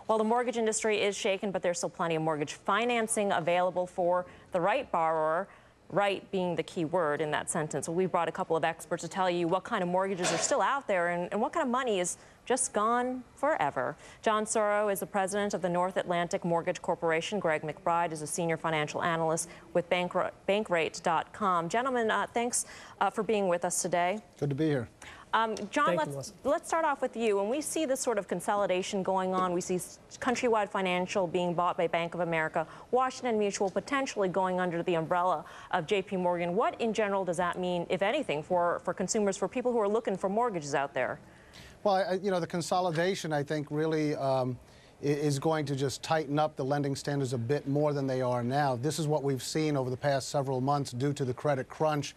Well, the mortgage industry is shaken, but there's still plenty of mortgage financing available for the right borrower, right being the key word in that sentence. Well, we brought a couple of experts to tell you what kind of mortgages are still out there and what kind of money is just gone forever. John Sauro is the president of the North Atlantic Mortgage Corporation. Greg McBride is a senior financial analyst with Bankrate.com. Gentlemen, thanks for being with us today. Good to be here. John, let's start off with you. When we see this sort of consolidation going on, we see Countrywide Financial being bought by Bank of America, Washington Mutual potentially going under the umbrella of JP Morgan. What in general does that mean, if anything, for consumers, for people who are looking for mortgages out there? Well, you know, the consolidation, I think, really is going to just tighten up the lending standards a bit more than they are now. This is what we've seen over the past several months due to the credit crunch.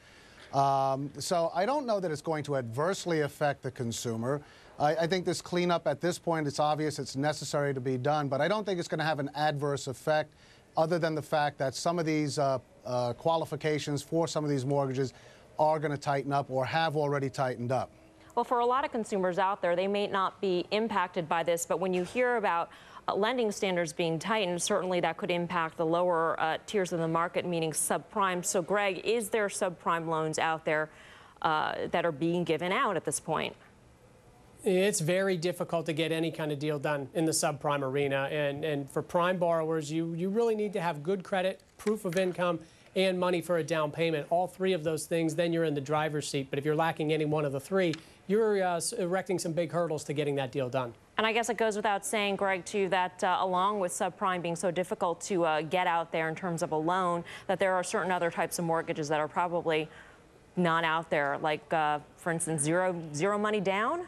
So I don't know that it's going to adversely affect the consumer. I think this cleanup at this point, it's obvious it's necessary to be done, but I don't think it's going to have an adverse effect other than the fact that some of these qualifications for some of these mortgages are going to tighten up or have already tightened up. Well, for a lot of consumers out there, they may not be impacted by this, but when you hear about lending standards being tightened, certainly that could impact the lower tiers of the market, meaning subprime. So, Greg, is there subprime loans out there that are being given out at this point? It's very difficult to get any kind of deal done in the subprime arena. And for prime borrowers, you really need to have good credit, proof of income, and money for a down payment. All three of those things, then you're in the driver's seat. But if you're lacking any one of the three, you're erecting some big hurdles to getting that deal done. And I guess it goes without saying, Greg, too, that along with subprime being so difficult to get out there in terms of a loan, that there are certain other types of mortgages that are probably not out there, like, for instance, zero money down?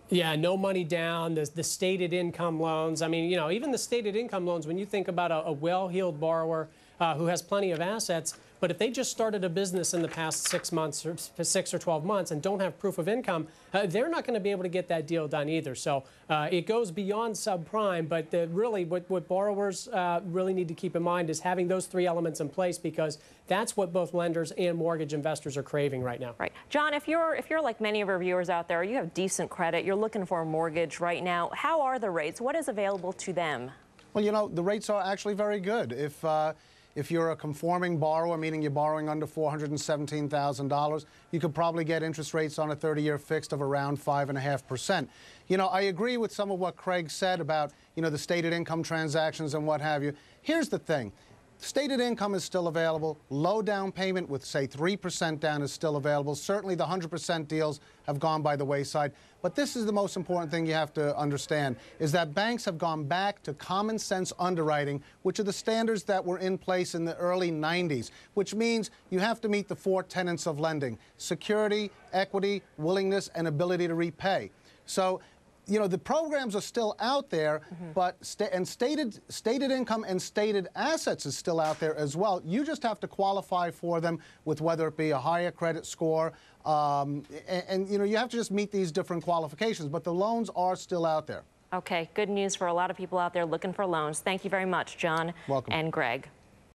Yeah, no money down, the stated income loans. I mean, you know, even the stated income loans, when you think about a well-heeled borrower who has plenty of assets, but if they just started a business in the past 6 months or 6 or 12 months and don't have proof of income, they're not going to be able to get that deal done either. So it goes beyond subprime, but really what borrowers really need to keep in mind is having those three elements in place, because that's what both lenders and mortgage investors are craving right now. Right. John, if you're like many of our viewers out there, you have decent credit, you're looking for a mortgage right now, how are the rates? What is available to them? Well, you know, the rates are actually very good. If you're a conforming borrower, meaning you're borrowing under $417,000, you could probably get interest rates on a 30-year fixed of around 5.5%. You know, I agree with some of what Craig said about, you know, the stated income transactions and what have you. Here's the thing. Stated income is still available. Low down payment with, say, 3% down is still available. Certainly the 100% deals have gone by the wayside. But this is the most important thing you have to understand, is that banks have gone back to common sense underwriting, which are the standards that were in place in the early 90s, which means you have to meet the 4 tenets of lending: security, equity, willingness, and ability to repay. So, you know, the programs are still out there, but stated income and stated assets is still out there as well. You just have to qualify for them with whether it be a higher credit score, and you know, you have to just meet these different qualifications, but the loans are still out there. Okay, good news for a lot of people out there looking for loans. Thank you very much, John. Welcome. And Greg.